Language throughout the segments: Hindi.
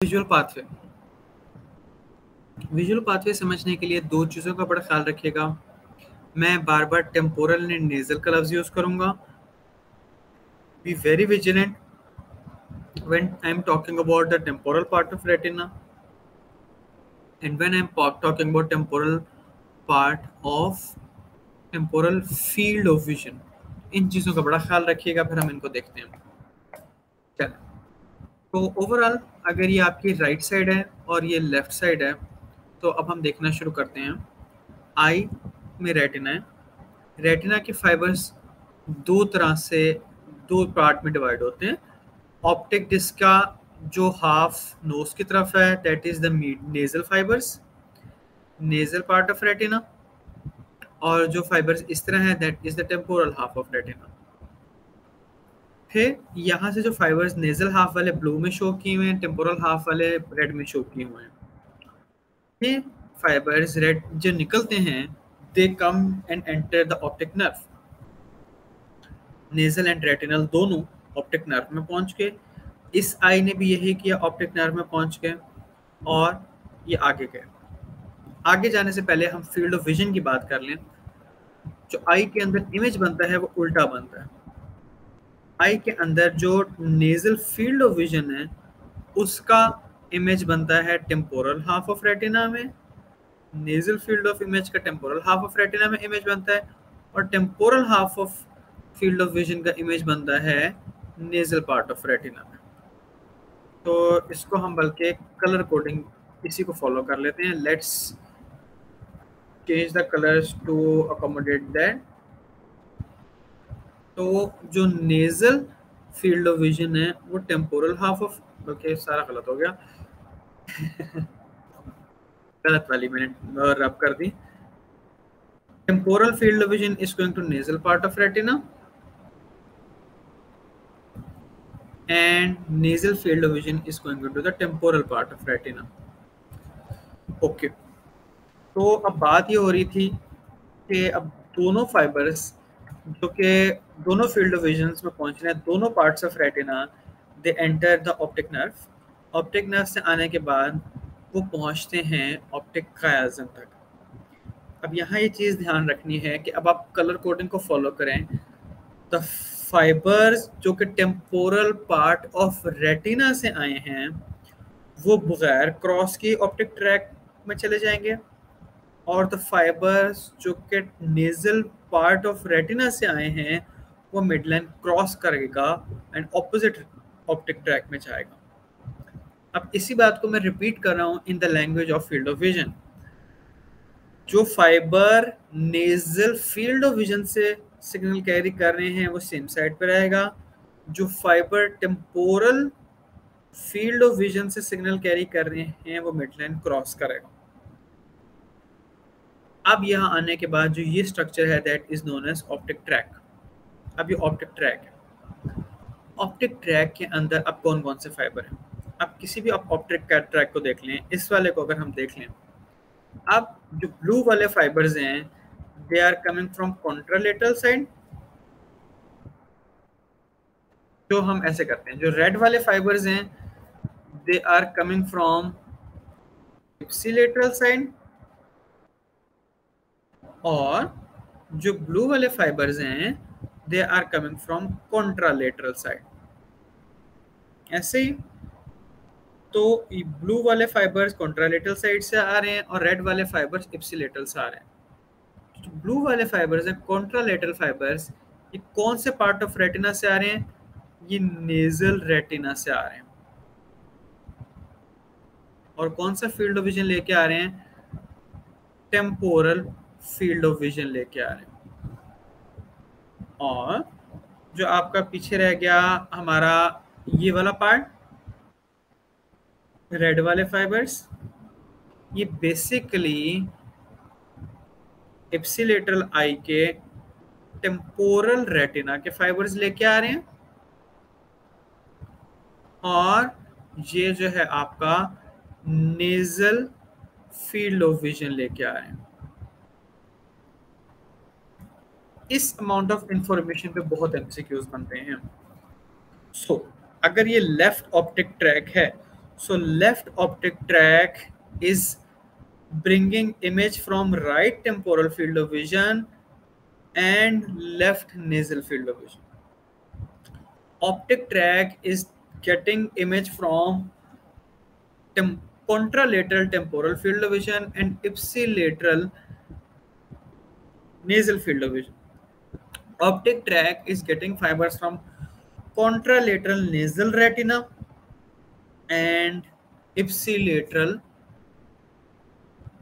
Visual pathway. विजुअल पाथवे समझने के लिए दो चीज़ों का बड़ा ख्याल रखिएगा। मैं बार बार टेम्पोरल एंड नेजल का लफ्ज़ यूज़ करूँगा। Be very vigilant when I am talking about the temporal part of retina and when I am talking about temporal part of temporal field of vision। इन चीज़ों का बड़ा ख्याल रखिएगा, फिर हम इनको देखते हैं। चलो, तो ओवरऑल अगर ये आपकी राइट साइड है और ये लेफ्ट साइड है, तो अब हम देखना शुरू करते हैं। आई में रेटिना है। रेटिना के फाइबर्स दो तरह से दो पार्ट में डिवाइड होते हैं। ऑप्टिक डिस्क का जो हाफ नोज की तरफ है that is the nasal fibres, nasal part of retina, और जो फाइबर्स इस तरह है that is the temporal half of retina. फिर यहाँ से जो फाइबर्स नेजल हाफ वाले ब्लू में शो किए हुए हैं, टेम्पोरल हाफ वाले रेड में शो किए हुए हैं। ये फाइबर्स रेड जो निकलते हैं they come and enter the optic nerve. Nasal and retinal दोनों ऑप्टिक नर्व में पहुंच गए। इस आई ने भी यही किया, ऑप्टिक नर्व में पहुंच गए और ये आगे गए। आगे जाने से पहले हम फील्ड ऑफ विजन की बात कर लें। जो आई के अंदर इमेज बनता है वो उल्टा बनता है। आई के अंदर जो नेजल फील्ड ऑफ विजन है उसका इमेज बनता है टेम्पोरल हाफ ऑफ रेटिना में। नेजल फील्ड ऑफ इमेज का टेम्पोरल हाफ ऑफ रेटिना में इमेज बनता है और temporal half of field of vision का इमेज बनता है नेजल पार्ट ऑफ रेटिना में। तो इसको हम बल्कि कलर कोडिंग इसी को फॉलो कर लेते हैं। Let's change the colours to accommodate that. तो जो नेजल फील्ड ऑफ विजन है वो टेम्पोरल हाफ ऑफ, ओके सारा गलत हो गया गलत वाली मैंने रब कर दी। Temporal field of vision is going to nasal part of retina and nasal field of vision is going to the temporal part of retina. Okay, तो अब बात ये हो रही थी कि अब दोनों फाइबर्स जो कि दोनों फील्ड ऑफ विजन में पहुंच रहे हैं, दोनों parts of retina, they enter the optic nerve. Optic nerve से आने के बाद वो पहुंचते हैं ऑप्टिक कायाज्म तक। अब यहाँ ये चीज़ ध्यान रखनी है कि अब आप कलर कोडिंग को फॉलो करें। द फाइबर्स जो कि टेम्पोरल पार्ट ऑफ रेटिना से आए हैं वो बगैर क्रॉस की ऑप्टिक ट्रैक में चले जाएंगे, और द फाइबर्स जो कि नेजल पार्ट ऑफ रेटिना से आए हैं वो मिडलाइन क्रॉस करेगा एंड ऑपोजिट ऑप्टिक ट्रैक में जाएगा। अब इसी बात को मैं रिपीट कर रहा हूँ in the language of field of vision. जो fibre nasal field of vision से सिग्नल कैरी कर रहे हैं वो सेम साइड पे रहेगा। जो fibre temporal field of vision से सिग्नल कैरी कर रहे हैं वो मिडलाइन क्रॉस करेगा। अब यहाँ आने के बाद जो ये स्ट्रक्चर है that is known as optic tract. अब ये ऑप्टिक ट्रैक है। ऑप्टिक ट्रैक के अंदर अब कौन कौन से फाइबर हैं? अब किसी भी आप ऑप्टिक ट्रैक को देख लें, इस वाले को अगर हम देख लें, अब जो ब्लू वाले फाइबर्स हैं they are coming from contralateral side। जो हम ऐसे करते हैं, जो रेड वाले फाइबर्स हैं they are coming from ipsilateral side, और जो ब्लू वाले फाइबर्स हैं they are coming from contralateral side। ऐसे ही तो ब्लू वाले फाइबर्स कॉन्ट्रालेटरल साइड से आ रहे हैं और रेड वाले फाइबर्स इप्सिलेटरल से आ रहे हैं। जो ब्लू वाले फाइबर्स हैं कॉन्ट्रालेटरल फाइबर्स, ये कौन से पार्ट ऑफ रेटिना से आ रहे हैं? ये नेजल रेटिना से आ रहे हैं। और कौन सा फील्ड ऑफ विजन लेके आ रहे हैं? टेम्पोरल फील्ड ऑफ विजन लेके आ रहे हैं। और जो आपका पीछे रह गया हमारा ये वाला पार्ट, रेड वाले फाइबर्स, ये बेसिकली इप्सिलेटरल आई के टेम्पोरल रेटिना के फाइबर्स लेके आ रहे हैं, और ये जो है आपका नेजल फील्ड ऑफ विजन लेके आ रहे हैं। इस अमाउंट ऑफ इंफॉर्मेशन पे बहुत एमसीक्यूज बनते हैं। सो अगर ये लेफ्ट ऑप्टिक ट्रैक है So left optic tract is bringing image from right temporal field of vision and left nasal field of vision. Optic tract is getting image from contralateral temporal field of vision and ipsilateral nasal field of vision. Optic tract is getting fibers from contralateral nasal retina and ipsilateral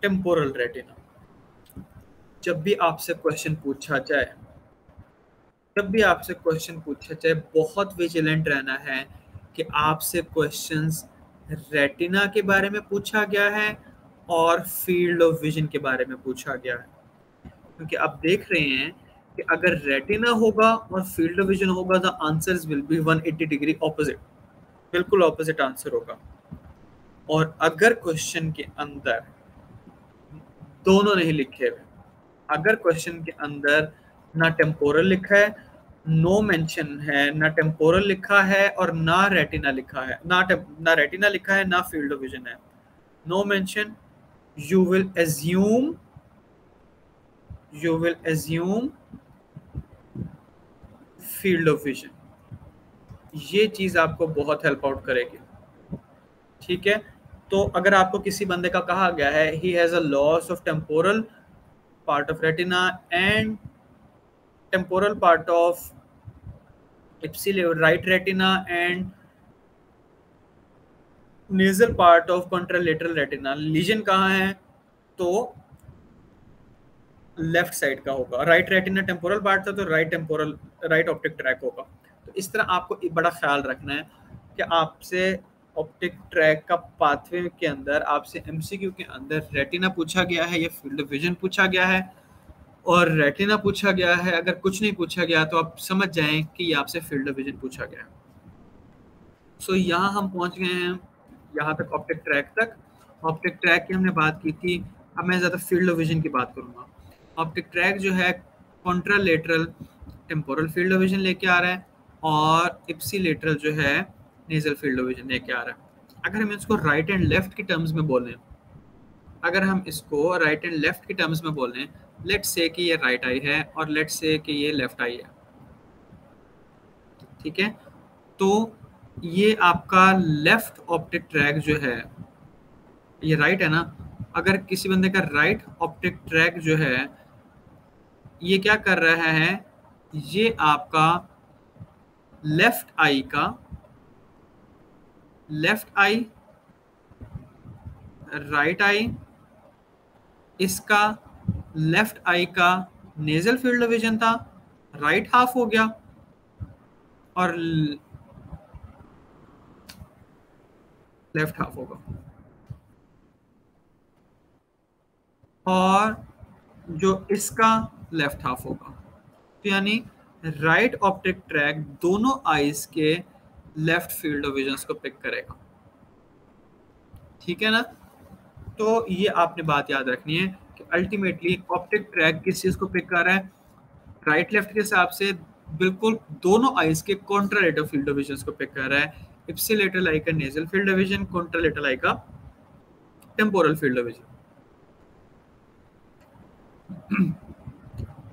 temporal retina. जब भी आपसे क्वेश्चन पूछा जाए बहुत विजिलेंट रहना है कि आपसे क्वेश्चंस रेटिना के बारे में पूछा गया है और फील्ड ऑफ विजन के बारे में पूछा गया है, क्योंकि आप देख रहे हैं कि अगर रेटिना होगा और फील्ड ऑफ विजन होगा the answers will be 180 degree opposite, बिल्कुल ऑपोजिट आंसर होगा. और अगर क्वेश्चन के अंदर दोनों नहीं लिखे हुए, अगर क्वेश्चन के अंदर ना टेम्पोरल लिखा है, नो मेंशन है, ना टेम्पोरल लिखा है और ना रेटिना लिखा है, ना रेटिना लिखा है, ना फील्ड ऑफ विजन है, no mention, you will assume field of vision. ये चीज आपको बहुत हेल्प आउट करेगी. ठीक है, तो अगर आपको किसी बंदे का कहा गया है ही has a loss of temporal part of retina and temporal part of right retina and nasal part of contralateral retina, lesion कहाँ है तो लेफ्ट साइड का होगा. राइट रेटिना टेम्पोरल पार्ट था तो राइट ऑप्टिक ट्रैक होगा. तो इस तरह आपको बड़ा ख्याल रखना है कि आपसे ऑप्टिक ट्रैक का पाथवे के अंदर आपसे एमसीक्यू के अंदर रेटिना पूछा गया है या फील्ड ऑफ विजन पूछा गया है और रेटिना पूछा गया है. अगर कुछ नहीं पूछा गया तो आप समझ जाएं कि ये आपसे फील्ड ऑफ विजन पूछा गया है. सो यहाँ हम पहुंच गए हैं, यहाँ तक ऑप्टिक ट्रैक तक. ऑप्टिक ट्रैक की हमने बात की थी, अब मैं ज़्यादा फील्ड ऑफ विजन की बात करूँगा. ऑप्टिक ट्रैक जो है contralateral temporal field of vision लेके आ रहा है और इप्सिलेटरल जो है नेजल फील्ड ऑफ विजन लेके आ रहा है. अगर हम इसको राइट एंड लेफ्ट की टर्म्स में बोलें, लेट्स से कि ये राइट आई है और लेट्स से कि ये लेफ्ट आई है. ठीक है, तो ये आपका लेफ्ट ऑप्टिक ट्रैक जो है ये राइट है ना. अगर किसी बंदे का राइट ऑप्टिक ट्रैक जो है ये क्या कर रहा है, ये आपका लेफ्ट आई राइट आई, इसका लेफ्ट आई का नेजल फील्ड ऑफ विजन था, राइट हाफ हो गया और लेफ्ट हाफ होगा. और जो इसका लेफ्ट हाफ होगा, तो यानी राइट ऑप्टिक ट्रैक दोनों आईज के लेफ्ट फील्ड ऑफ विजन को पिक करेगा. ठीक है ना. तो ये आपने बात याद रखनी है कि अल्टीमेटली ऑप्टिक ट्रैक किस चीज को पिक कर रहा है, राइट लेफ्ट के हिसाब से बिल्कुल दोनों आईज के कॉन्ट्रालेटरल फील्ड ऑफ विजन को पिक कर रहा है. इप्सिलेटरल आई का nasal field of vision, contralateral eye का temporal field of vision.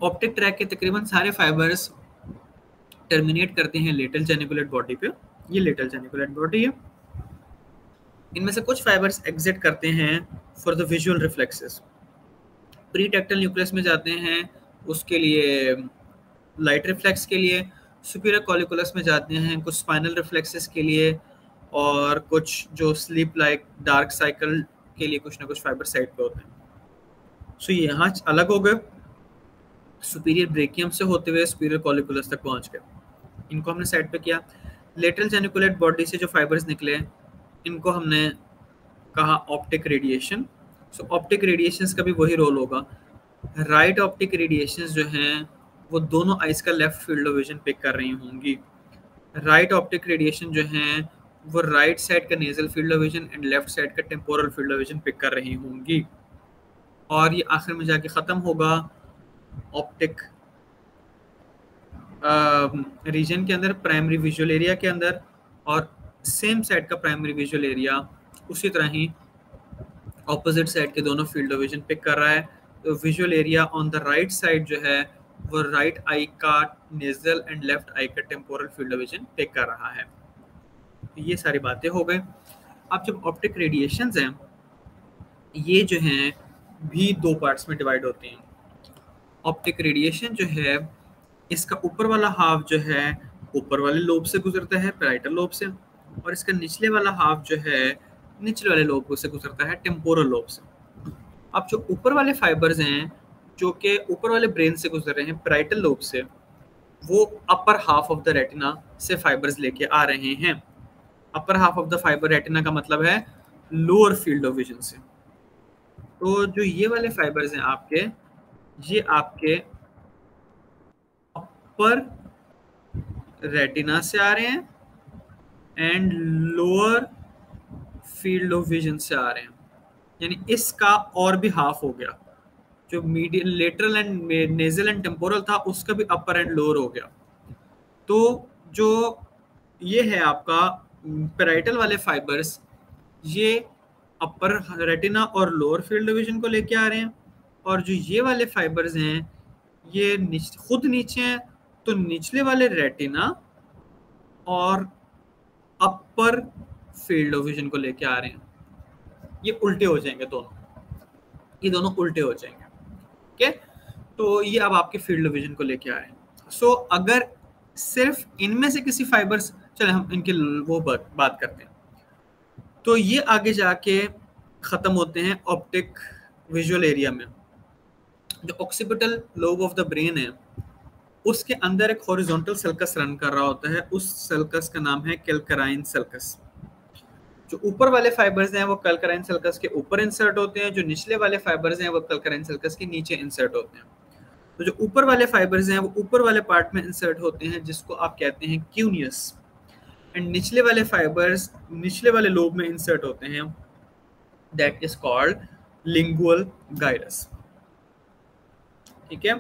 Optic tract के तकरीबन सारे फाइबर्स टर्मिनेट करते हैं लेटरल जेनिकुलेट बॉडी पे. ये लेटरल जेनिकुलेट बॉडी है. इनमें से कुछ फाइबर्स एग्जिट करते हैं for the visual reflexes. Pretectal nucleus में जाते हैं उसके लिए लाइट रिफ्लेक्स के लिए, सुपीरियर कॉलिकुलस में जाते हैं कुछ स्पाइनल रिफ्लेक्सेस के लिए, और कुछ जो स्लीप लाइक डार्क साइकिल के लिए कुछ ना कुछ फाइबर साइड पे होते हैं. सो ये यहाँ अलग हो गए, सुपीरियर ब्रेकियम से होते हुए सुपीरियर कॉलिकुलस तक पहुँच गए. इनको हमने साइड पे किया. लेटरल जेनिकुलेट बॉडी से जो फाइबर्स निकले इनको हमने कहा ऑप्टिक रेडिएशन. सो ऑप्टिक रेडिएशंस का भी वही रोल होगा. राइट ऑप्टिक रेडिएशंस जो हैं वो दोनों आइज का left field of vision pick कर रही होंगी. राइट ऑप्टिक रेडिएशन जो हैं वो राइट साइड का nasal field of vision and left side का temporal field of vision pick कर रही होंगी. और ये आखिर में जाके ख़त्म होगा ऑप्टिक रीजन के अंदर, प्राइमरी विजुअल एरिया के अंदर, और सेम साइड का प्राइमरी विजुअल एरिया उसी तरह ही ऑपोजिट साइड के दोनों फील्ड ऑफ विजन पिक कर रहा है। तो visual area on the right side जो है वो राइट आई का नेजल एंड लेफ्ट आई का temporal field of vision pick कर रहा है। ये सारी बातें हो गई। अब जब ऑप्टिक रेडिएशंस हैं ये जो हैं भी दो पार्ट्स में डिवाइड होती हैं। ऑप्टिक रेडिएशन जो है इसका ऊपर वाला हाफ जो है ऊपर वाले लोब से गुजरता है पैराइटल लोब से, और इसका निचले वाला हाफ जो है निचले वाले लोब से गुजरता है टेम्पोरल लोब से। अब जो ऊपर वाले फाइबर्स हैं जो कि ऊपर वाले ब्रेन से गुजर रहे हैं पैराइटल लोब से, वो upper half of the retina से फाइबर्स लेके आ रहे हैं। Upper half of the fibre retina का मतलब है लोअर फील्ड ऑफ विजन से। तो जो ये वाले फाइबर्स हैं आपके, ये आपके अपर रेटिना से आ रहे हैं and lower field of vision से आ रहे हैं, यानी इसका और भी हाफ हो गया। जो medial lateral and nasal and temporal था उसका भी अपर एंड लोअर हो गया। तो जो ये है आपका पैराइटल वाले फाइबर्स, ये अपर रेटिना और लोअर फील्ड ऑफ विजन को लेके आ रहे हैं, और जो ये वाले फाइबर्स हैं ये खुद नीचे हैं, तो निचले वाले रेटिना और अपर फील्ड ऑफ विजन को लेके आ रहे हैं। ये उल्टे हो जाएंगे दोनों, ये दोनों उल्टे हो जाएंगे। ओके, तो ये अब आपके फील्ड ऑफ विजन को लेके आ रहे हैं। सो अगर सिर्फ इनमें से किसी फाइबर्स, चले हम इनके वो बात करते हैं, तो ये आगे जाके खत्म होते हैं ऑप्टिक विजुअल एरिया में। जो occipital lobe of the brain है उसके अंदर एक हॉरिजॉन्टल सल्कस रन कर रहा होता है, उस सल्कस का नाम है कैल्कराइन सल्कस। जो ऊपर वाले फाइबर्स हैं वो कैल्कराइन सल्कस के ऊपर इंसर्ट होते हैं, जो निचले वाले फाइबर्स हैं वो कैल्कराइन सल्कस के नीचे इंसर्ट होते हैं। तो जो ऊपर वाले फाइबर्स हैं वो ऊपर वाले पार्ट में इंसर्ट होते हैं जिसको आप कहते हैं क्यूनियस, एंड निचले वाले फाइबर्स निचले वाले लोब में इंसर्ट होते हैं, that is called lingual gyrus. ठीक है,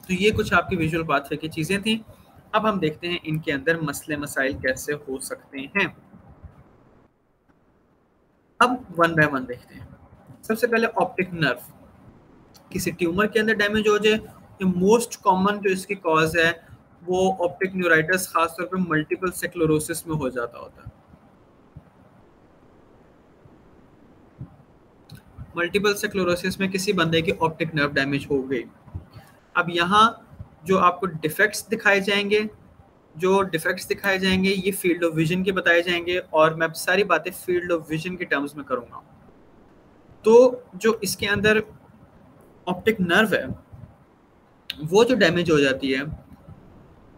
तो ये कुछ आपकी विजुअल पाथवे की चीजें थी। अब हम देखते हैं इनके अंदर मसले मसाइल कैसे हो सकते हैं। अब वन बाय वन देखते हैं। सबसे पहले ऑप्टिक नर्व, किसी ट्यूमर के अंदर डैमेज हो जाए, ये मोस्ट कॉमन जो इसकी कॉज है वो ऑप्टिक न्यूराइटिस खासतौर पे मल्टीपल स्क्लेरोसिस में हो जाता होता है। मल्टीपल स्क्लेरोसिस में किसी बंदे की ऑप्टिक नर्व डैमेज हो गई। अब यहाँ जो आपको डिफेक्ट्स दिखाए जाएंगे, ये फील्ड ऑफ विजन के बताए जाएंगे, और मैं सारी बातें फील्ड ऑफ विजन के टर्म्स में करूँगा। तो जो इसके अंदर ऑप्टिक नर्व है वो जो डैमेज हो जाती है,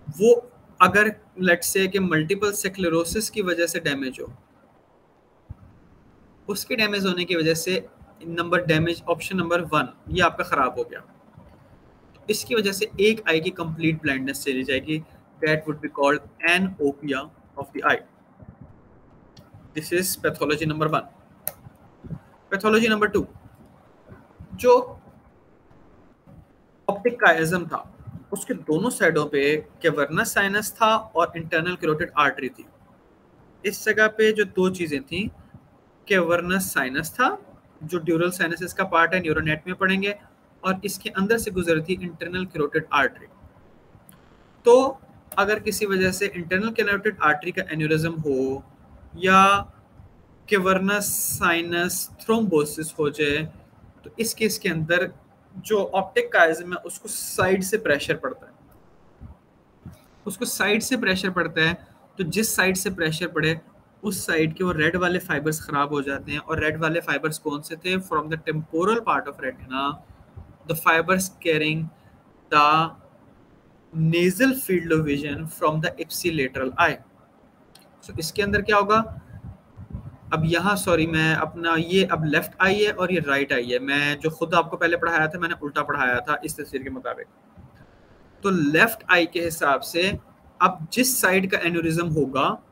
वो अगर लेट्स से कि मल्टीपल स्क्लेरोसिस की वजह से डैमेज हो, उसके डैमेज होने की वजह से ऑप्शन नंबर 1 ये आपका खराब हो गया, तो इसकी वजह से एक आई की कंप्लीट ब्लाइंडनेस चली जाएगी। That would be called anopia of the eye. This is pathology number 1। Pathology number 2, जो ऑप्टिक काइज़म था उसके दोनों साइडों पे कैवर्नस साइनस था और इंटरनल कैरोटिड आर्टरी थी। इस जगह पे जो दो चीजें थी, कैवर्नस साइनस था जो ड्यूरल साइनसिस का पार्ट है, न्यूरोनेट में पढ़ेंगे, और इसके अंदर से गुजरती इंटरनल कैरोटिड आर्टरी। तो अगर किसी वजह से इंटरनल कैरोटिड आर्टरी का एन्यूरिज्म हो या कैवर्नस साइनस थ्रोम्बोसिस हो जाए, तो इस केस के अंदर जो ऑप्टिक काइज़म है उसको साइड से प्रेशर पड़ता है, तो जिस साइड से प्रेशर पड़े उस साइड के वो रेड वाले फाइबर्स खराब हो जाते हैं। और रेड वाले फाइबर्स कौन से थे? From the temporal part of retina, the fibres carrying the nasal field of vision from the ipsilateral eye. So इसके अंदर क्या होगा, अब यहाँ मैं अपना ये अब लेफ्ट आई है और ये राइट आई है, मैं जो खुद आपको पहले पढ़ाया था मैंने उल्टा पढ़ाया था इस तस्वीर के मुताबिक। तो लेफ्ट आई के हिसाब से अब जिस साइड का एन्यूरिज्म होगा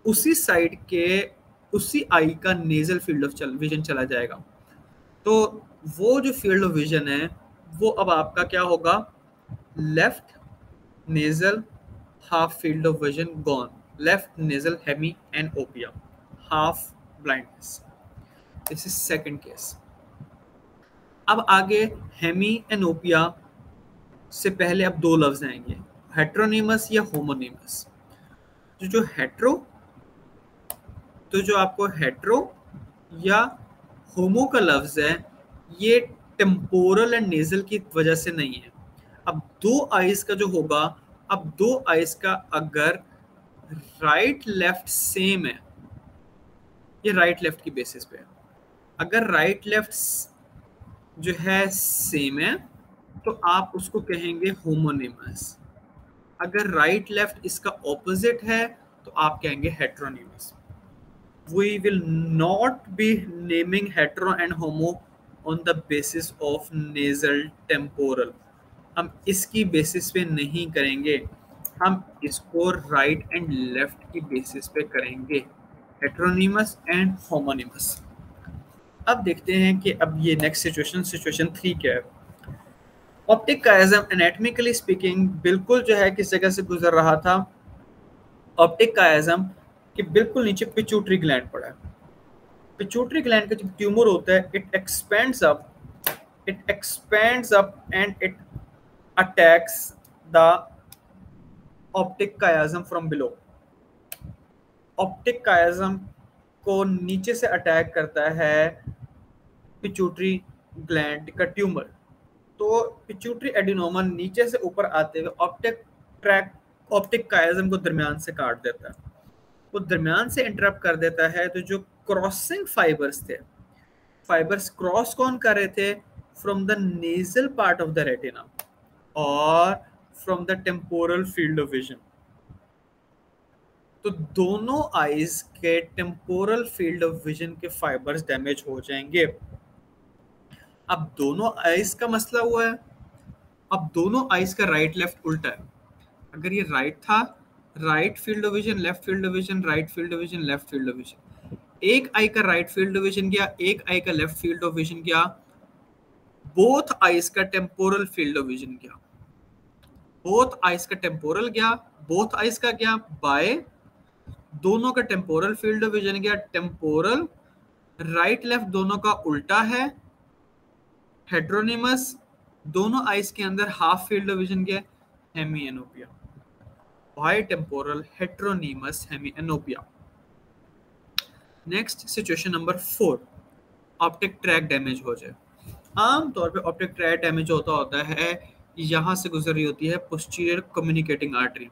उसी साइड के उसी आई का नेजल फील्ड ऑफ विजन चला जाएगा। तो वो जो फील्ड ऑफ विजन है वो अब आपका क्या होगा, left nasal half field of vision gone, left nasal hemianopia, half blindness. This is second case. अब आगे हेमी एनोपिया से पहले अब दो लफ्ज आएंगे, हेट्रोनिमस या होमोनिमस। जो हेट्रो, तो जो आपको हेट्रो या होमो का लफ्ज है, ये टेम्पोरल एंड नेजल की वजह से नहीं है। अब दो आइज का जो होगा, अब दो आइज का अगर राइट लेफ्ट सेम है, ये राइट लेफ्ट की बेसिस पे है, अगर राइट लेफ्ट जो है सेम है तो आप उसको कहेंगे होमोनिमस। अगर राइट लेफ्ट इसका ऑपोजिट है तो आप कहेंगे हेट्रोनिमस। We will not be naming hetero and homo on the basis of nasal temporal. हम इसकी बेसिस पे नहीं करेंगे, हम इसको राइट एंड लेफ्ट की बेसिस पे करेंगे, हेट्रोनिमस एंड होमोनिमस। अब देखते हैं कि अब ये नेक्स्ट सिचुएशन 3 क्या है। ऑप्टिक काइज़म एनाटॉमिकली स्पीकिंग बिल्कुल जो है किस जगह से गुजर रहा था, ऑप्टिक काइज़म के बिल्कुल नीचे पिट्यूटरी ग्लैंड पड़ा है। पिट्यूटरी ग्लैंड का जो ट्यूमर होता है, it expands up and it attacks the optic chiasm from below. Optic chiasm को नीचे से अटैक करता है पिट्यूटरी ग्लैंड का ट्यूमर। तो पिट्यूटरी एडिनोमा नीचे से ऊपर आते हुए ऑप्टिक काइज़म को दरमियान से काट देता है, वो दरमियान से इंटरप्ट कर देता है। तो जो क्रॉसिंग फाइबर्स थे, फाइबर्स क्रॉस कौन कर रहे थे, from the nasal part of the retina और from the temporal field of vision. तो दोनों आईज के टेम्पोरल फील्ड ऑफ विजन के फाइबर्स डैमेज हो जाएंगे। अब दोनों आईज का मसला हुआ है, अब दोनों आईज का राइट लेफ्ट उल्टा है। अगर ये राइट था, right field of vision, left field of vision, right field of vision, left field of vision. एक आई का राइट फील्ड ऑफ विजन गया, एक आई का लेफ्ट फील्ड ऑफ विजन गया, बोथ आईज का टेम्पोरल फील्ड ऑफ विजन गया, बोथ आईज का टेम्पोरल गया, बोथ आईज का गया बाय, दोनों का टेम्पोरल फील्ड ऑफ विजन गया टेम्पोरल, राइट लेफ्ट दोनों का उल्टा है, हेट्रोनिमस, दोनों आईज के अंदर हाफ फील्ड ऑफ विजन गया, hemianopia, bitemporal heteronymous hemianopia. Next situation number 4, optic tract damage हो जाए। आमतौर पे ऑप्टिक ट्रैक डैमेज होता है, यहाँ से गुजर रही होती है पोस्टीरियर कम्युनिकेटिंग आर्टरी,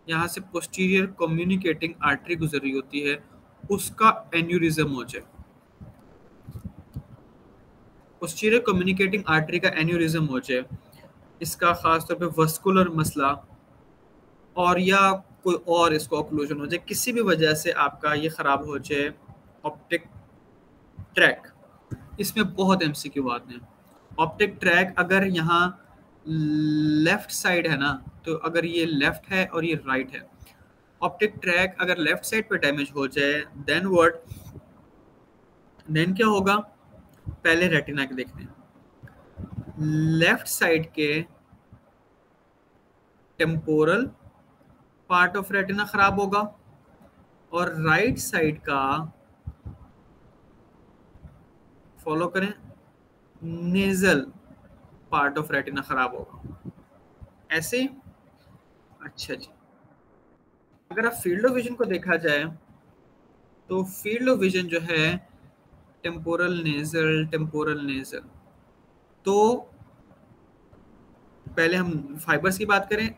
यहाँ से पोस्टीरियर कम्युनिकेटिंग आर्टरी गुजर रही होती है, उसका एन्यूरिज्म हो जाए, पोस्टीरियर कम्युनिकेटिंग आर्टरी का एन्यूरिज्म हो जाए, इसका खास तौर पे वस्कुलर मसला और या कोई और इसको ऑक्लूजन हो जाए, किसी भी वजह से आपका ये ख़राब हो जाए ऑप्टिक ट्रैक। इसमें बहुत एमसीक्यू आते हैं। ऑप्टिक ट्रैक अगर यहाँ लेफ्ट साइड है ना, तो अगर ये लेफ्ट है और ये राइट है, ऑप्टिक ट्रैक अगर लेफ्ट साइड पे डैमेज हो जाए, देन व्हाट, देन क्या होगा, पहले रेटिना के देखते हैं। लेफ्ट साइड के टेम्पोरल पार्ट ऑफ रेटिना खराब होगा और राइट साइड का, फॉलो करें, नेजल पार्ट ऑफ रेटिना खराब होगा, ऐसे। अच्छा जी, अगर आप फील्ड ऑफ विजन को देखा जाए तो फील्ड ऑफ विजन जो है टेम्पोरल नेजल, तो पहले हम फाइबर्स की बात करें।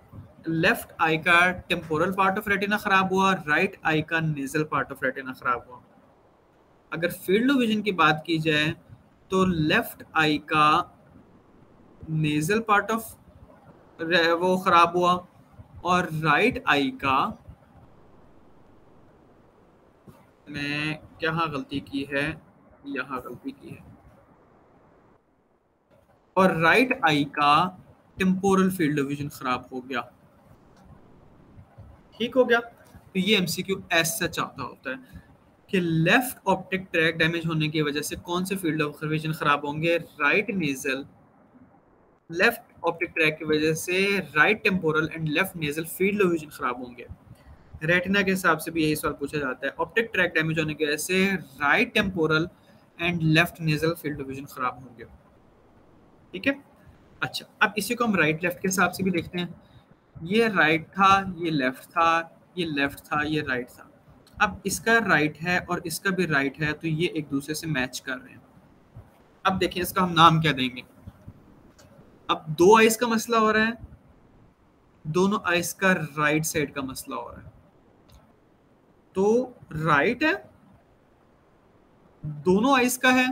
लेफ्ट आई का टेम्पोरल पार्ट ऑफ रेटिना खराब हुआ, राइट आई का नेजल पार्ट ऑफ रेटिना खराब हुआ। अगर फील्ड ऑफ विजन की बात की जाए तो लेफ्ट आई का नेजल पार्ट ऑफ वो खराब हुआ और राइट आई का, मैं यहाँ गलती की है, यहाँ गलती की है, और राइट आई का टेम्पोरल फील्ड ऑफ विजन खराब हो गया। ठीक हो गया। तो ये एमसीक्यू ऐसा चाहता होता है कि लेफ्ट ऑप्टिक ट्रैक डैमेज होने की वजह से कौन से फील्ड ऑफ विजन खराब होंगे, right nasal, left optic track की वजह से right temporal and left nasal field of vision खराब होंगे। रेटिना के हिसाब से भी यही सवाल पूछा जाता है। ऑप्टिक ट्रैक डैमेज होने की वजह से right temporal and left nasal field of vision खराब होंगे। ठीक है, अच्छा अब इसी को हम राइट लेफ्ट के हिसाब से भी देखते हैं। ये राइट था, ये लेफ्ट था, ये लेफ्ट था, ये राइट था। अब इसका राइट है और इसका भी राइट है, तो ये एक दूसरे से मैच कर रहे हैं। अब देखिए इसका हम नाम क्या देंगे। अब दो आइस का मसला हो रहा है, दोनों आइस का राइट साइड का मसला हो रहा है। तो राइट है, दोनों आइस का है,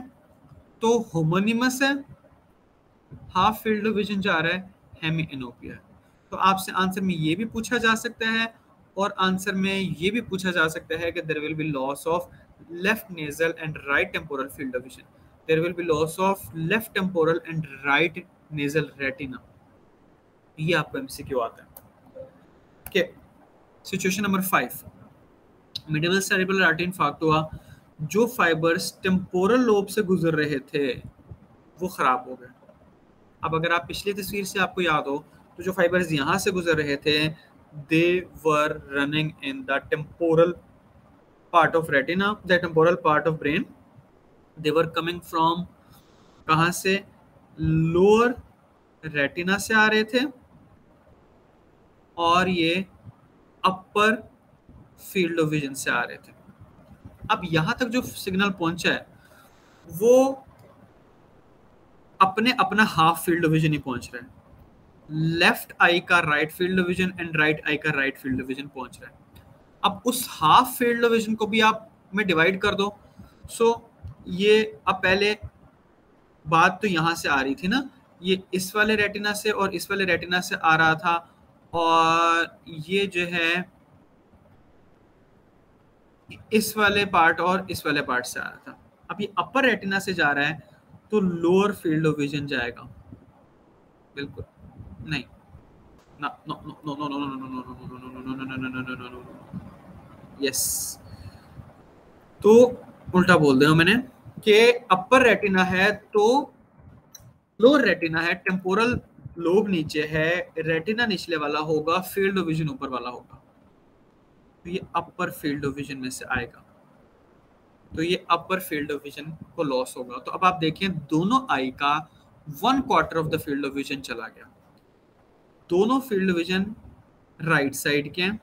तो होमोनिमस है, हाफ फील्ड ऑफ विजन जा रहा है, हेमी एनोपिया है। तो आपसे आंसर में ये भी पूछा जा सकता है और आंसर में ये भी पूछा जा सकता है कि there will be loss of left nasal and right temporal field of vision, there will be loss of left temporal and right nasal retina. ये आपको एमसीक्यू आता है। Okay, situation number 5, middle cerebral artery infarct हुआ, जो फाइबर्स टेम्पोरल लोब से गुजर रहे थे वो खराब हो गए। अब अगर आप पिछली तस्वीर से आपको याद हो, तो जो फाइबर्स यहाँ से गुजर रहे थे, they were running in the temporal part of retina, the temporal part of brain. They were coming from कहाँ से, लोअर रेटिना से आ रहे थे और ये अपर फील्ड ऑफ विजन से आ रहे थे। अब यहां तक जो सिग्नल पहुंचा है वो अपने अपना हाफ फील्ड ऑफ विजन ही पहुंच रहा है। लेफ्ट आई का right field of vision and right I का राइट फील्ड ऑफ विजन पहुंच रहा है। अब उस हाफ फील्ड ऑफ विजन को भी आप में डिवाइड कर दो। सो ये अब पहले बात तो यहां से आ रही थी ना, ये इस वाले रेटिना से और इस वाले रेटिना से आ रहा था, और ये जो है इस वाले पार्ट और इस वाले पार्ट से आ रहा था। अब ये अपर रेटिना से जा रहा है तो लोअर फील्ड ऑफ विजन जाएगा। बिल्कुल नहीं, no no no no no no no no no no no, yes, तो उल्टा बोल दिया मैंने कि अपर रेटिना है तो लोअर रेटिना है, टेम्पोरल लोब नीचे है, रेटिना निचले वाला होगा, फील्ड ऑफ विजन ऊपर वाला होगा, तो ये अपर फील्ड ऑफ विजन में से आएगा, तो ये अपर फील्ड ऑफ विजन को लॉस होगा। तो अब आप देखें दोनों आई का 1/4 of the field of vision चला गया। दोनों field of vision right side के हैं,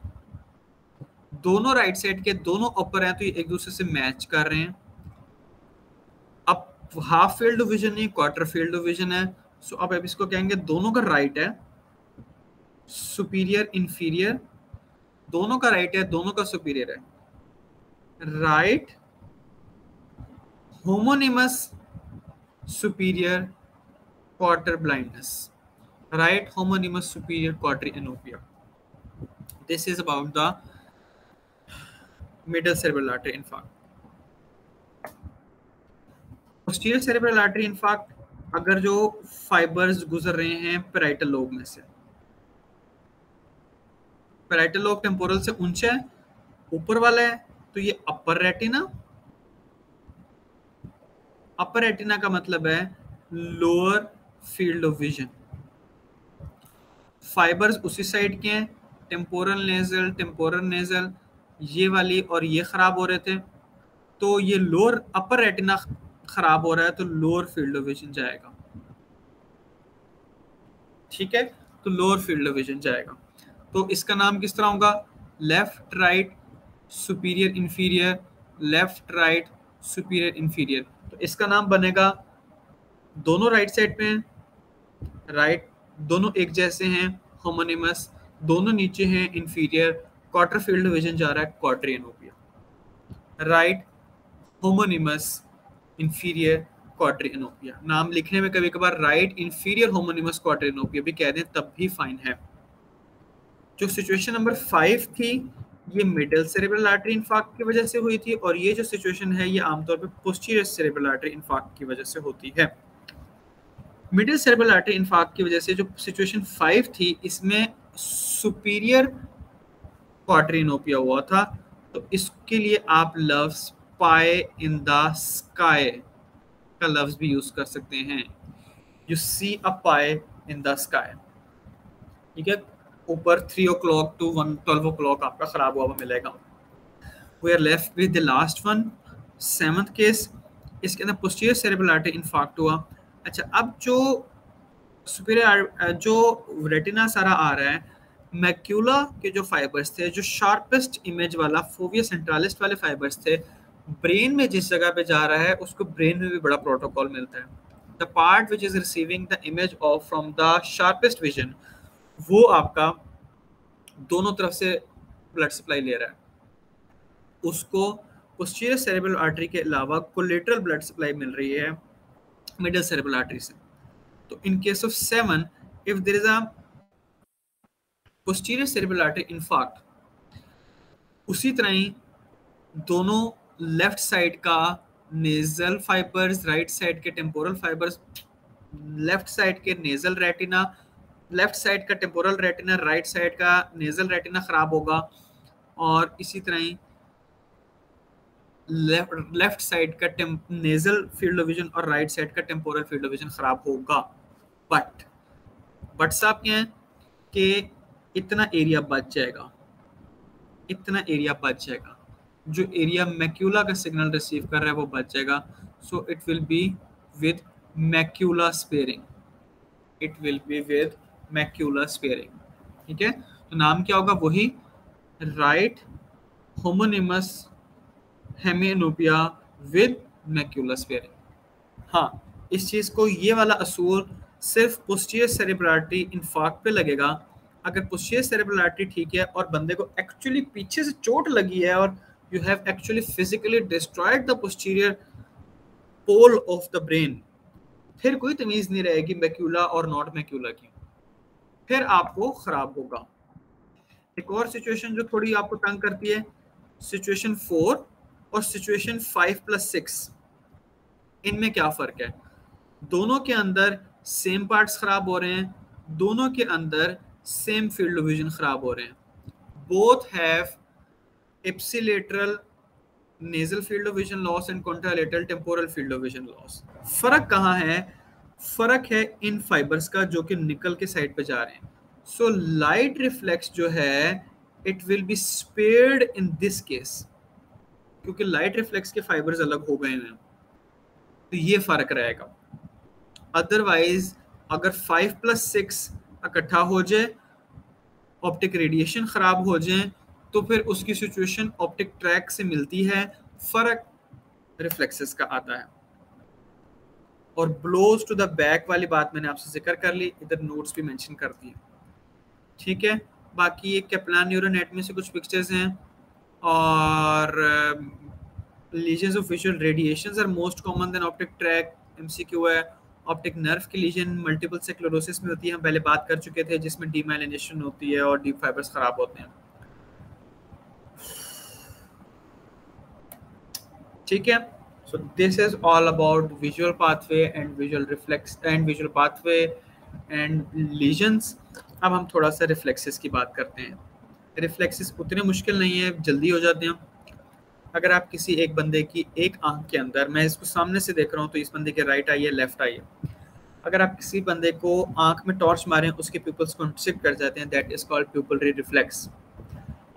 दोनों राइट साइड के, दोनों अपर हैं, तो ये एक दूसरे से मैच कर रहे हैं। अब हाफ फील्ड ऑफ विजन नहीं, क्वार्टर फील्ड ऑफ विजन है। सो अब इसको कहेंगे दोनों का राइट है, सुपीरियर इंफीरियर, दोनों का राइट है, दोनों का सुपीरियर है। Right homonymous superior quarter blindness, right homonymous superior quadri anopia. This is about the middle cerebral artery infarct. Posterior cerebral artery infarct, अगर जो फाइबर्स गुजर रहे हैं पैराइटल लोब में से, पैराइटल लोब टेम्पोरल से ऊंचा है, ऊपर वाला है, तो ये अपर रेटिना, अपर रेटिना का मतलब है lower field of vision. Fibres उसी साइड के हैं, टेम्पोरल नेजल ये वाली और ये खराब हो रहे थे, तो ये लोअर अपर रेटिना खराब हो रहा है, तो लोअर फील्ड ऑफ विजन जाएगा। ठीक है, तो लोअर फील्ड ऑफ विजन जाएगा। तो इसका नाम किस तरह होगा, left right superior inferior, left right superior inferior. तो इसका नाम बनेगा, दोनों राइट साइड पे हैं, राइट दोनों एक जैसे हैं, होमोनिमस, दोनों नीचे हैं, इंफीरियर, क्वार्टर फील्ड विजन जा रहा है, quadri anopia. Right homonymous inferior quadri anopia. नाम लिखने में कभी कभार right inferior homonymous quadri anopia भी कह दें तब भी फाइन है। जो सिचुएशन नंबर 5 थी ये मिडिल सेरेब्रल आर्टरी इंफार्क्ट की वजह से हुई थी, और ये जो सिचुएशन है ये आमतौर पे पोस्टीरियर सेरेब्रल आर्टरी इंफार्क्ट की वजह से होती है। मिडिल सेरेब्रल आर्टरी इंफार्क्ट की वजह से जो सिचुएशन 5 थी इसमें सुपीरियर क्वाड्रिनोपिया हुआ था, तो इसके लिए आप लफ्ज पाई इन द स्काई का लफ्ज भी यूज कर सकते हैं। You see a pie in the sky, ठीक है, ऊपर 3 o'clock to 12 o'clock आपका खराब हुआ मिलेगा। We are left with the last one, 7th case. इसके अंदर posterior cerebral artery infarct हुआ। अच्छा, अब जो सुपीरियर जो रेटिना सारा आ रहा है, मैक्यूला के जो फाइबर्स थे, जो शार्पेस्ट इमेज वाला फोविया सेंट्रालिस वाले फाइबर्स थे, ब्रेन में जिस जगह पे जा रहा है उसको ब्रेन में भी बड़ा प्रोटोकॉल मिलता है। The part which is receiving the image of from the sharpest vision, वो आपका दोनों तरफ से ब्लड सप्लाई ले रहा है, उसको पोस्टीरियर सेरेब्रल आर्टरी के अलावा कोलेटरल ब्लड सप्लाई मिल रही है मिडल सेरेब्रल आर्टरी से। तो in case of 7, if there is a posterior cerebral artery infarct, उसी तरह ही दोनों लेफ्ट साइड का नेजल फाइबर्स, राइट साइड के टेम्पोरल फाइबर्स, लेफ्ट साइड के नेजल रेटिना, लेफ्ट साइड का टेम्पोरल रेटिना, राइट साइड का नेजल रेटिना खराब होगा, और इसी तरह ही लेफ्ट साइड का नेजल फील्ड ऑफ विजन और राइट साइड का टेम्पोरल फील्ड ऑफ विजन खराब होगा। बट साहब क्या है कि इतना एरिया बच जाएगा, इतना एरिया बच जाएगा, जो एरिया मैक्यूला का सिग्नल रिसीव कर रहा है वो बच जाएगा। So it will be with macula sparing, it will be with macula sparing. ठीक है, तो नाम क्या होगा? वही right homonymous hemianopia with macula sparing. हाँ, इस चीज को, ये वाला असूल सिर्फ पोस्टीरियर सेरेब्रल आर्टरी इन्फार्क्ट पे लगेगा। अगर पोस्टीरियर सेरेब्रल आर्टरी ठीक है और बंदे को एक्चुअली पीछे से चोट लगी है और you have actually physically destroyed the posterior pole of the brain, फिर कोई तमीज नहीं रहेगी मैक्यूला और नॉट मैक्यूला की, फिर आपको खराब होगा। एक और सिचुएशन जो थोड़ी आपको तंग करती है, सिचुएशन 4 और सिचुएशन 5+6, इनमें क्या फर्क है? दोनों के अंदर सेम पार्ट्स खराब हो रहे हैं, दोनों के अंदर सेम फील्ड ऑफ विजन खराब हो रहे हैं। Both have ipsilateral nasal field of vision loss and contralateral temporal field of vision loss. फर्क कहाँ है? फर्क है इन फाइबर्स का जो कि निकल के साइड पे जा रहे हैं। सो लाइट रिफ्लेक्स जो है, it will B spared in this case, क्योंकि लाइट रिफ्लेक्स के फाइबर्स अलग हो गए हैं, तो ये फर्क रहेगा। अदरवाइज अगर 5+6 इकट्ठा हो जाए, ऑप्टिक रेडिएशन खराब हो जाए, तो फिर उसकी सिचुएशन ऑप्टिक ट्रैक से मिलती है, फर्क रिफ्लेक्सेस का आता है। और ब्लोज टू द बैक वाली बात मैंने आपसे जिक्र कर ली, इधर नोट्स भी मेंशन कर दिए। ठीक है, बाकी ये कैप्लान न्यूरल एनाटॉमी से कुछ पिक्चर्स हैं, और lesions of visual radiations are most common than optic tract. MCQ है, ऑप्टिक नर्व की लीजन मल्टीपल स्क्लेरोसिस में होती है, हम पहले बात कर चुके थे, जिसमें डीमाइलिनेशन होती है और डीप फाइबर्स खराब होते हैं। ठीक है, सो this is all about visual pathway and visual reflex and visual pathway and lesions. अब हम थोड़ा सा रिफ्लेक्सेस की बात करते हैं। रिफ्लेक्सेस उतने मुश्किल नहीं है, जल्दी हो जाते हैं। अगर आप किसी एक बंदे की एक आंख के अंदर, मैं इसको सामने से देख रहा हूँ तो इस बंदे के राइट आई है, लेफ्ट आई है, अगर आप किसी बंदे को आंख में टॉर्च मारें, उसके प्यूपल्स को इंटरसेप्ट कर जाते हैं, that is called pupillary reflex.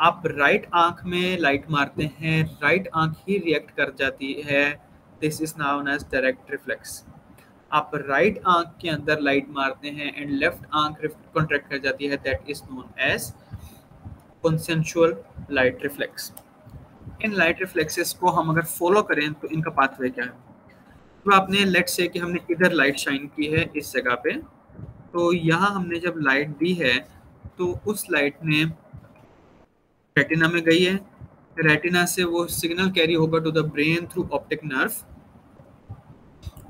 आप राइट आंख में लाइट मारते हैं, राइट आंख ही रिएक्ट कर जाती है, this is known as direct reflex. आप राइट आंख के अंदर लाइट मारते हैं एंड लेफ्ट आंख कॉन्ट्रैक्ट कर जाती है, that is known as consensual light reflex. इन लाइट रिफ्लेक्सेस को हम अगर फॉलो करें तो इनका पाथवे क्या है? तो आपने लेट से कि हमने इधर लाइट शाइन की है इस जगह पे, तो यहाँ हमने जब लाइट दी है तो उस लाइट ने रेटिना में गई है, रेटिना से वो सिग्नल कैरी होगा to the brain through optic nerve.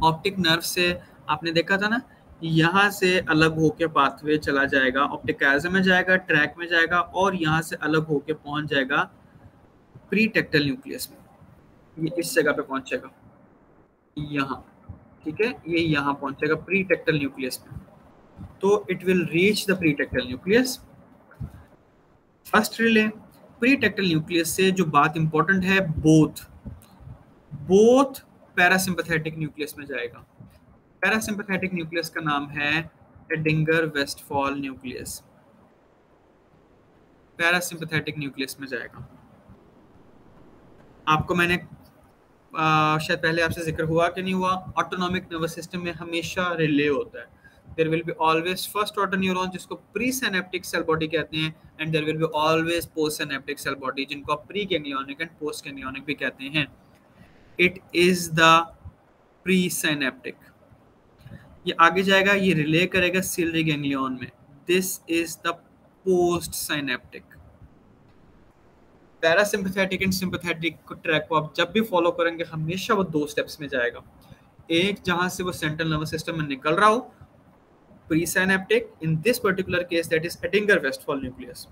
Optic nerve से आपने देखा था ना, यहाँ से अलग होके पाथवे चला जाएगा, ऑप्टिक कैल्सियम में जाएगा, ट्रैक में जाएगा, और यहाँ से अलग होके पहुंच जाएगा प्रीटेक्टल न्यूक्लियस में। ये इस जगह पे पहुंचेगा, यहाँ, ठीक है, ये यहाँ पहुंचेगा प्रीटेक्टल न्यूक्लियस में। तो it will reach the pretectal nucleus. First relay pretectal nucleus से जो बात इंपॉर्टेंट है, बोथ पैरासिम्पैथेटिक न्यूक्लियस में जाएगा। पैरासिम्पैथेटिक न्यूक्लियस का नाम है एडिंगर वेस्टफॉल न्यूक्लियस। पैरासिम्पथेटिक न्यूक्लियस में जाएगा। आपको मैंने शायद पहले आपसे जिक्र हुआ कि नहीं हुआ, ऑटोनॉमिक नर्वस सिस्टम में हमेशा रिले होता है। There will be always first order neuron जिसको प्री सिनेप्टिक सेल बॉडी कहते हैं, and there will be always postsynaptic cell body जिनको आप preganglionic and postganglionic भी कहते हैं। It is the presynaptic. ये आगे जाएगा, ये रिले करेगा सिलरी गैंग्लियन में। This is the postsynaptic. Parasympathetic and sympathetic tract को आप जब भी फॉलो करेंगे हमेशा वो 2 स्टेप्स में जाएगा। एक जहां से वो सेंट्रल नर्वस सिस्टम में निकल रहा हो, presynaptic, in this particular case that is Edinger Westphal nucleus.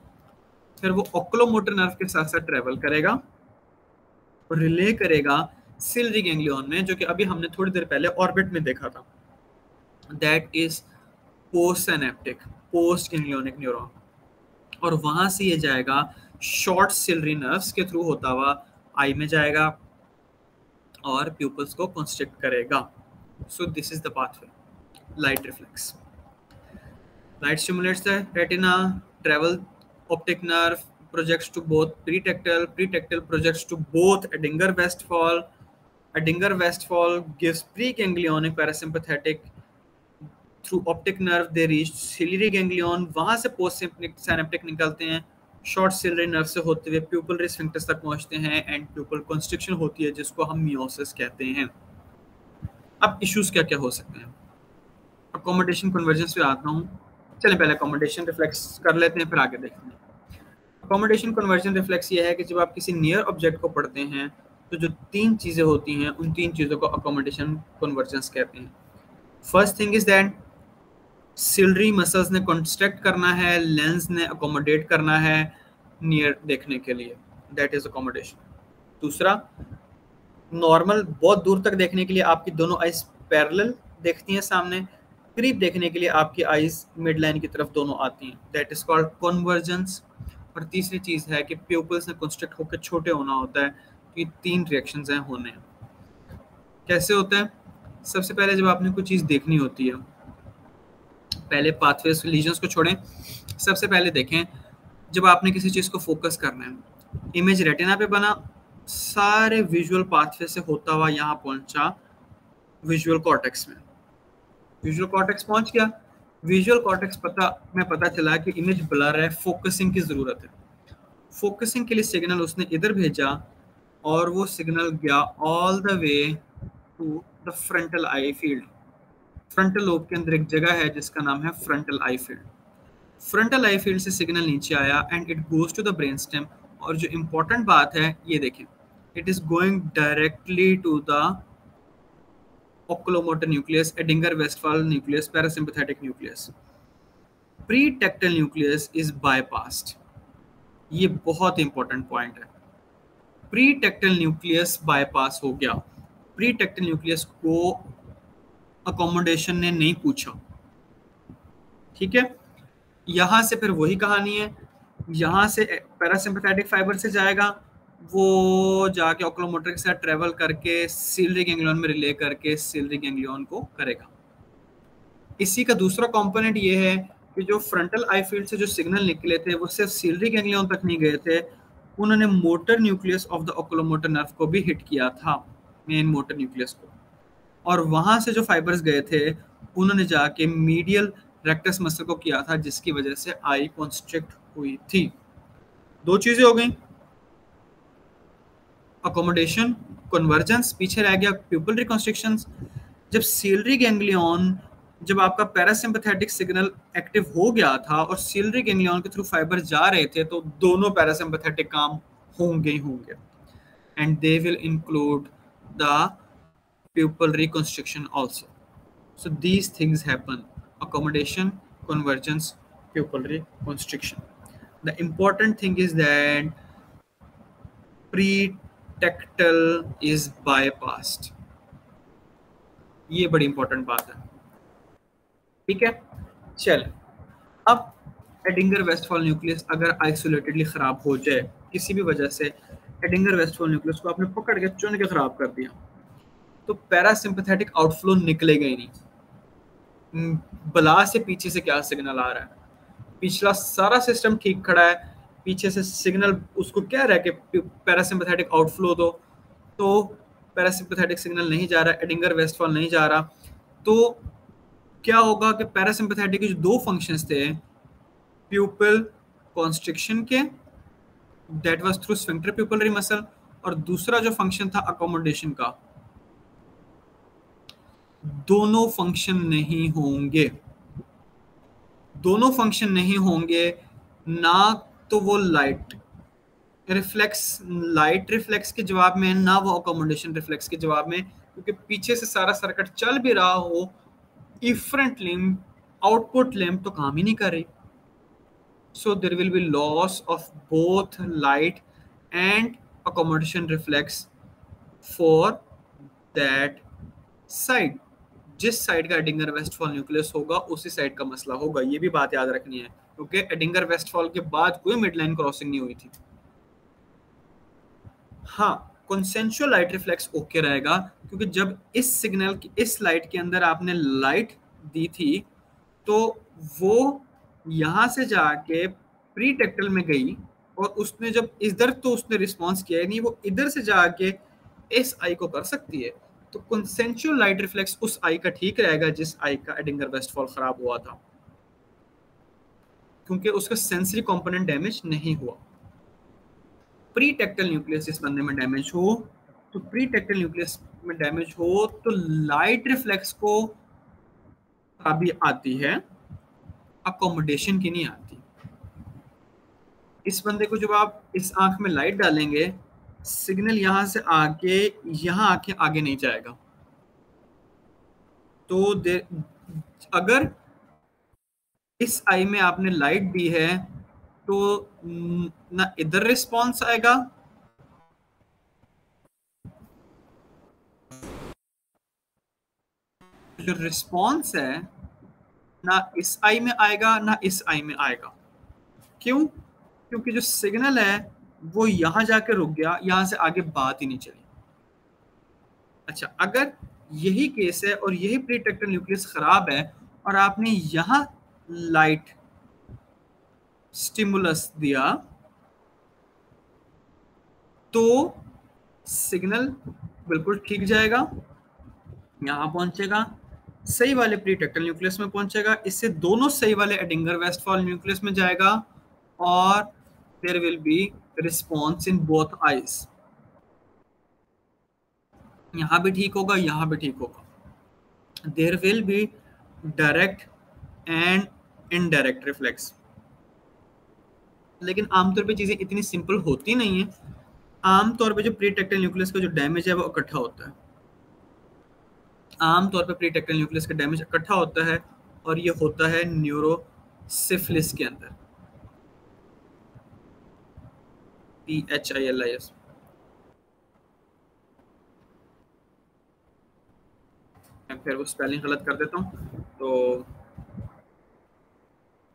फिर वो ओकुलोमोटर नर्व के साथ साथ ट्रेवल करेगा और रिले करेगा सिलरी गैंग्लियन में, जो कि अभी हमने थोड़ी देर पहले ऑर्बिट में देखा था। That is post synaptic, post ganglionic neuron. और वहां से ये जाएगा शॉर्ट सिलरी नर्व्स के थ्रू होता हुआ आई में जाएगा और प्यूपल्स को कंस्ट्रिक्ट करेगा। So this is the pathway. Light reflex, light stimulates the retina, travel optic nerve, projects to both pretectal, pretectal projects to both Edinger Westphal, Edinger Westphal gives preganglionic parasympathetic, through optic nerve they reach ciliary ganglion, वहां से पोस्ट सिनेप्टिक निकलते हैं, शॉर्ट सिलरी नर्व से होते हुए प्यूपलरी स्फिंक्टर्स तक पहुंचते हैं एंड प्यूपल कंस्ट्रिक्शन होती है जिसको हम मियोसिस कहते हैं। अब इश्यूज क्या क्या हो सकते हैं? अकोमोडेशन कन्वर्जेंस पे आता हूँ। चलें पहले अकोमोडेशन रिफ्लेक्स कर लेते हैं, फिर आगे देखते हैं। अकोमोडेशन कन्वर्जन रिफ्लेक्स ये है कि जब आप किसी नियर ऑब्जेक्ट को पढ़ते हैं तो जो 3 चीज़ें होती हैं उन 3 चीज़ों को अकोमोडेशन कन्वर्जेंस कहते हैं। First thing is that ciliary muscles ने कंस्ट्रक्ट करना है, लेंस ने अकोमोडेट करना है नियर देखने के लिए, दैट इज अकोमोडेशन। दूसरा, नॉर्मल बहुत दूर तक देखने के लिए आपकी दोनों आइज पैरेलल देखती हैं सामने, करीब देखने के लिए आपकी आइज मिड लाइन की तरफ दोनों आती हैं, दैट इज कॉल्ड कन्वर्जेंस। और तीसरी चीज़ है कि प्यूपल्स ने कंस्ट्रक्ट होकर छोटे होना होता है। तो ये 3 रिएक्शंस हैं होने। कैसे होता है? सबसे पहले जब आपने कुछ चीज़ देखनी होती है, पहले पाथवेज लीजन्स को छोड़ें, सबसे पहले देखें जब आपने किसी चीज़ को फोकस करना है, इमेज रेटिना पे बना, सारे विजुअल पाथवे से होता हुआ यहाँ पहुंचा विजुअल कॉर्टेक्स में, विजुअल कॉर्टेक्स पहुंच गया। विजुअल कॉर्टेक्स में पता चला कि इमेज ब्लर है, फोकसिंग की ज़रूरत है। फोकसिंग के लिए सिग्नल उसने इधर भेजा और वो सिग्नल गया all the way to the frontal eye field. Frontal lobe के अंदर एक जगह है जिसका नाम है frontal eye field. Frontal eye field से सिग्नल नीचे आया and it goes to the brain stem. और जो इम्पोर्टेंट बात है ये देखें, it is going directly to the oculomotor nucleus, Edinger Westphal nucleus, parasympathetic nucleus. Pretectal nucleus is bypassed. ये बहुत इंपॉर्टेंट पॉइंट है। प्रीटेक्टल न्यूक्लियस बाईपास हो गया। प्रीटेक्टल न्यूक्लियस को अकोमोडेशन ने नहीं पूछा, ठीक है। यहां से फिर वही कहानी है, यहां से पैरासिम्पथेटिक फाइबर से जाएगा, वो जाके ओकुलोमोटर के साथ ट्रेवल करके सिलरी गैंग्लियन में रिले करके सिलरी गैंग्लियन को करेगा। इसी का दूसरा कंपोनेंट ये है कि जो फ्रंटल आई फील्ड से जो सिग्नल निकले थे वो सिर्फ सिलरी गैंग्लियन तक नहीं गए थे, उन्होंने motor nucleus of the oculomotor nerve को भी हिट किया था, मेन मोटर न्यूक्लियस को। और वहां से जो फाइबर्स गए थे उन्होंने जाके मीडियल रेक्टस मसल को किया था, जिसकी वजह से आई कॉन्स्ट्रिक्ट हुई थी। 2 चीजें हो गई, अकोमोडेशन, कन्वर्जेंस, पीछे रह गया प्यूपल रिकंस्ट्रक्शन। जब सिलरी गैंग्लियन, जब आपका पैरासिम्पथेटिक सिग्नल एक्टिव हो गया था और सिलरी गैंग्लियन के थ्रू फाइबर जा रहे थे, तो दोनों पैरासिम्पथेटिक काम होंगे and they will include the pupil reconstruction also. So these things happen: accommodation, convergence, pupil reconstruction. The important thing is that pretectal is bypassed. ये बड़ी इंपॉर्टेंट बात है, ठीक है। चल, अब एडिंगर वेस्टफॉल न्यूक्लियस अगर आइसोलेटेडली खराब हो जाए किसी भी वजह से, एडिंगर वेस्टफॉल न्यूक्लियस को आपने पकड़ के चुन के खराब कर दिया, तो पैरासिम्पथेटिक आउटफ्लो निकलेगा ही नहीं। बला से पीछे से क्या सिग्नल आ रहा है, पिछला सारा सिस्टम ठीक खड़ा है, पीछे से सिग्नल उसको कह रहा है कि पैरासिम्पैथेटिक आउटफ्लो दो, तो पैरासिम्पैथेटिक सिग्नल नहीं जा रहा, एडिंगर वेस्टफॉल नहीं जा रहा, तो क्या होगा कि पैरासिम्पैथेटिक के जो दो फंक्शंस थे प्यूपिल कॉन्स्ट्रिक्शन के, that was through sphincter pupillary muscle, और दूसरा जो फंक्शन था अकोमोडेशन का, दोनों फंक्शन नहीं होंगे, दोनों फंक्शन नहीं होंगे। ना तो वो लाइट रिफ्लेक्स के जवाब में, ना वो अकोमोडेशन रिफ्लेक्स के जवाब में, क्योंकि पीछे से सारा सर्किट चल भी रहा हो, इफरेंट लिम्ब आउटपुट लिम्ब तो काम ही नहीं कर रही, so there will be loss of both light and accommodation reflex for that side। जिस साइड का एडिंगर वेस्टफॉल न्यूक्लियस होगा उसी साइड का मसला होगा, ये भी बात याद रखनी है, क्योंकि एडिंगर वेस्टफॉल के बाद कोई मिडलाइन क्रॉसिंग नहीं हुई थी। हाँ, कंसेंशुअल लाइट रिफ्लेक्स ओके रहेगा, क्योंकि जब इस सिग्नल की इस लाइट के अंदर आपने लाइट दी थी तो वो यहां से जाके प्री टेक्टल में गई, और उसने जब इधर तो उसने रिस्पॉन्स किया नहीं, वो इधर से जाके इस आई को कर सकती है, तो कंसेंशुअल लाइट रिफ्लेक्स उस आई का ठीक रहेगा जिस आई का एडिंगर वेस्टफॉल खराब हुआ था, क्योंकि उसका सेंसरी कंपोनेंट डैमेज नहीं हुआ। प्री टेक्टल न्यूक्लियस इस बंदे में डैमेज हो, तो प्री टेक्टल न्यूक्लियस में डैमेज हो तो लाइट रिफ्लेक्स को खराबी आती है, अकोमोडेशन की नहीं आती। इस बंदे को जब आप इस आंख में लाइट डालेंगे, सिग्नल यहां से आके यहां आके आगे नहीं जाएगा, तो अगर इस आई में आपने लाइट दी है तो ना इधर रिस्पॉन्स आएगा, जो रिस्पॉन्स है ना इस आई में आएगा ना इस आई में आएगा। क्यों? क्योंकि जो सिग्नल है वो यहां जाके रुक गया, यहां से आगे बात ही नहीं चली। अच्छा, अगर यही केस है और यही प्री टेक्टल न्यूक्लियस खराब है और आपने यहां लाइट स्टिमुलस दिया, तो सिग्नल बिल्कुल ठीक जाएगा, यहां पहुंचेगा, सही वाले प्री टेक्टल न्यूक्लियस में पहुंचेगा, इससे दोनों सही वाले एडिंगर वेस्टफॉल न्यूक्लियस में जाएगा, और there will be response in both eyes. यहां भी ठीक होगा, यहां भी ठीक होगा। There will be direct and indirect reflex. लेकिन आमतौर पे चीजें इतनी सिंपल होती नहीं है। आमतौर पे जो प्री टेक्टल न्यूक्लियस का जो डैमेज है वो इकट्ठा होता है, आमतौर पे प्री टेक्टल न्यूक्लियस का डैमेज इकट्ठा होता है, और ये होता है न्यूरोसिफिलिस के अंदर, PHILIS। मैं फिर वो स्पेलिंग गलत कर देता हूँ, तो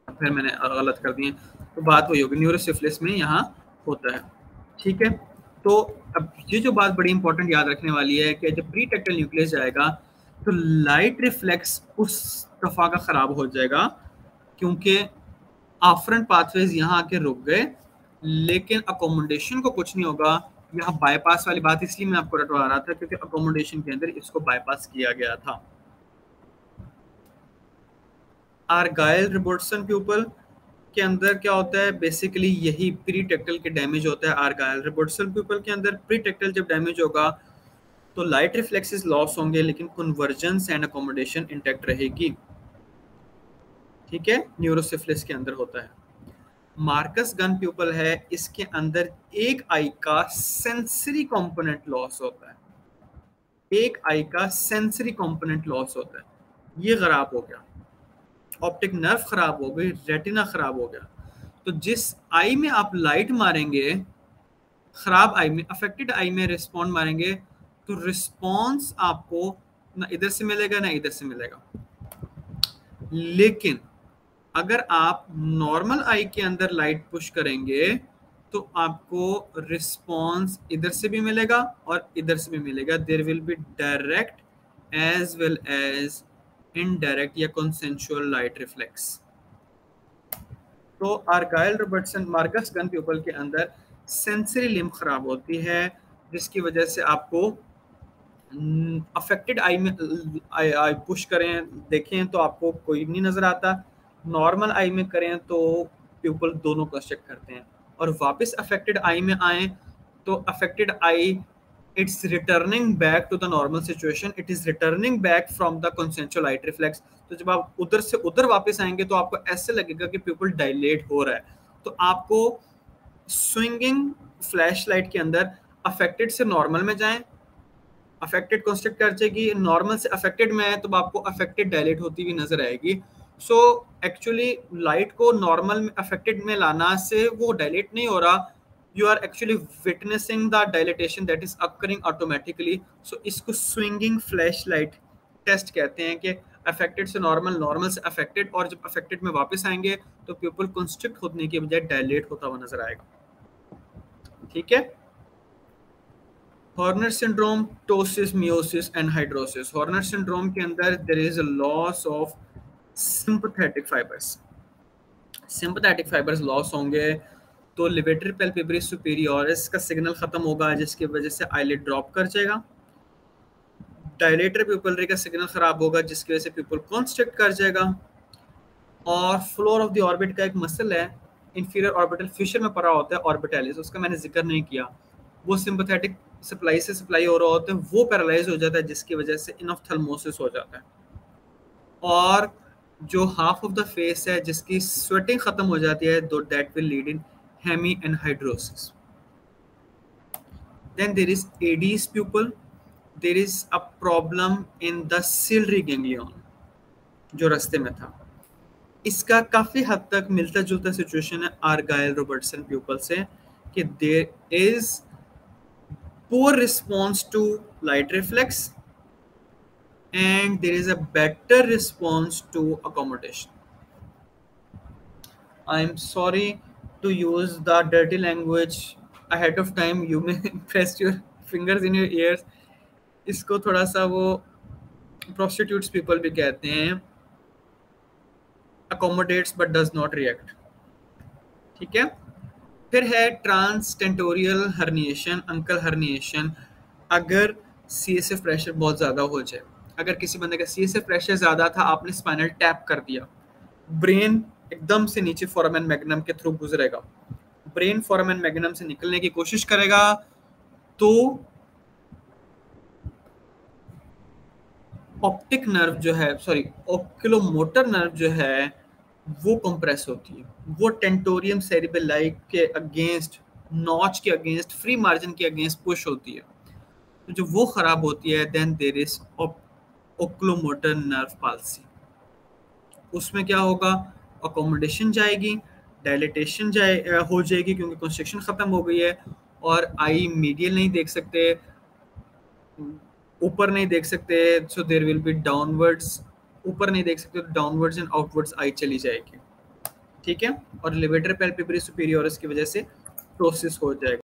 फिर मैंने गलत कर दिए, तो बात वही होगी, न्यूरोसिफिलिस में यहाँ होता है। ठीक है, तो अब ये जो बात बड़ी इंपॉर्टेंट याद रखने वाली है कि जब प्री टेक्टल न्यूक्लियस जाएगा तो लाइट रिफ्लेक्स उस दफा का खराब हो जाएगा, क्योंकि आफ्रंट पाथवेज यहाँ आके रुक गए, लेकिन अकोमोडेशन को कुछ नहीं होगा। यहाँ बाईपास वाली बात इसलिए मैं आपको रटवा रहा था क्योंकि अकोमोडेशन के अंदर इसको बाईपास किया गया था। आर्गाइल रोबर्टसन प्यूपल के अंदर क्या होता है, बेसिकली यही प्री टेक्टल के डैमेज होता है। आर्गाइल रोबर्टसन प्यूपल के अंदर प्री टेक्टल जब डैमेज होगा तो लाइट रिफ्लेक्सेस लॉस होंगे, लेकिन कन्वर्जेंस एंड अकोमोडेशन इंटैक्ट रहेगी। ठीक है, न्यूरोसिफिलिस के अंदर होता है। मार्कस गन प्यूपल है, इसके अंदर एक आई का सेंसरी कंपोनेंट लॉस होता है, एक आई का सेंसरी कंपोनेंट लॉस होता है, ये खराब हो गया, ऑप्टिक नर्व खराब हो गई, रेटिना खराब हो गया। तो जिस आई में आप लाइट मारेंगे, खराब आई में, अफेक्टेड आई में रिस्पॉन्ड मारेंगे, तो रिस्पॉन्स आपको ना इधर से मिलेगा ना इधर से मिलेगा। लेकिन अगर आप नॉर्मल आई के अंदर लाइट पुश करेंगे तो आपको रिस्पॉन्स इधर से भी मिलेगा और इधर से भी मिलेगा। There will be direct as well as indirect या कंसेंशुअल लाइट रिफ्लेक्स। तो Argyll Robertson Marcus Gunn pupil के अंदर सेंसरी लिम्ब खराब होती है, जिसकी वजह से आपको अफेक्टेड आई में आई पुश करें देखें तो आपको कोई नहीं नजर आता, नॉर्मल आई में करें तो प्यूपल दोनों कंस्ट्रक्ट करते हैं, और वापस अफेक्टेड आई में आए तो affected eye it's returning back to the normal situation, it is returning back from the consensual light reflex. तो जब आप उधर से उधर वापस आएंगे तो आपको ऐसे लगेगा कि प्यूपल डायलेट हो रहा है। तो आपको स्विंगिंग फ्लैश लाइट के अंदर अफेक्टेड से नॉर्मल में जाएं, अफेक्टेड कंस्ट्रक्ट कर जाएगी, नॉर्मल से अफेक्टेड में है तो आपको अफेक्टेड डायलेट होती हुई नजर आएगी। सो एक्चुअली लाइट को नॉर्मल में अफेक्टेड में लाना से वो डायलेट नहीं हो रहा, you are actually witnessing the dilatation that is occurring automatically. So इसको swinging flashlight टेस्ट कहते हैं कि अफेक्टेड से नॉर्मल, नॉर्मल से अफेक्टेड, और जब अफेक्टेड में वापस आएंगे तो प्यूपल कंस्ट्रिक्ट होने के बजाय डायलेट होता हुआ नजर आएगा। ठीक है। Horner syndrome, ptosis, miosis and hidrosis. Horner syndrome के अंदर there is a loss of sympathetic fibres. Sympathetic fibres loss होंगे तो लिवेटरी पैल्पेब्री सुपीरियोरिस का सिग्नल खत्म होगा, जिसकी वजह से आईलिड ड्रॉप कर जाएगा। डायलेटरी प्यूपिलरी का सिग्नल खराब होगा, जिसकी वजह से प्यूपिल कॉन्स्ट्रिक्ट कर जाएगा। और फ्लोर ऑफ द ऑर्बिट का एक मसल है, इंफीरियर ऑर्बिटल फिशर में पड़ा होता है ऑर्बिटैलिस, उसका मैंने जिक्र नहीं किया, वो सिंपैथेटिक सप्लाई से सप्लाई हो रहा होता है, वो पैरालाइज हो जाता है, जिसकी वजह से इनऑफ्थल्मोसिस हो जाता है। और जो हाफ ऑफ द फेस है जिसकी स्वेटिंग खत्म हो जाती है, तो that will lead in hemianhidrosis. Then there is AD's pupil. There is a problem in the ciliary ganglion जो रास्ते में था। इसका काफी हद तक मिलता जुलता सिचुएशन है आर्गाइल रॉबर्टसन प्यूपल से, कि there is poor response to light reflex and there is a better response to accommodation. I am sorry to use the dirty language ahead of time, you may press your fingers in your ears. इसको थोड़ा सा वो prostitutes people भी कहते हैं, accommodates but does not react। ठीक है। फिर है ट्रांसटेंटोरियल हर्निएशन, अंकल हर्निएशन। अगर CSF प्रेशर बहुत ज़्यादा हो जाए, अगर किसी बंदे का CSF प्रेशर ज़्यादा था, आपने स्पाइनल टैप कर दिया, ब्रेन एकदम से नीचे फोरामेन मैग्नम के थ्रू गुजरेगा, ब्रेन फोरामेन मैग्नम से निकलने की कोशिश करेगा तो ऑप्टिक नर्व जो है, सॉरी ओक्यूलोमोटर नर्व जो है वो कंप्रेस होती है, वो टेंटोरियम सेरिबेलाई के अगेंस्ट, नॉच के अगेंस्ट, फ्री मार्जिन के अगेंस्ट पुश होती है। तो जो वो खराब होती है, then there is oculomotor nerve palsy. उसमें क्या होगा, अकोमोडेशन जाएगी, डायलेटेशन हो जाएगी क्योंकि कंस्ट्रक्शन खत्म हो गई है, और आई मीडियल नहीं देख सकते, ऊपर नहीं देख सकते, so there will be downwards, ऊपर नहीं देख सकते तो डाउनवर्ड्स एंड आउटवर्ड्स आई चली जाएगी। ठीक है। और लिवेटर पैल्पेब्री सुपीरियोरिस की वजह से टोसिस हो जाएगा।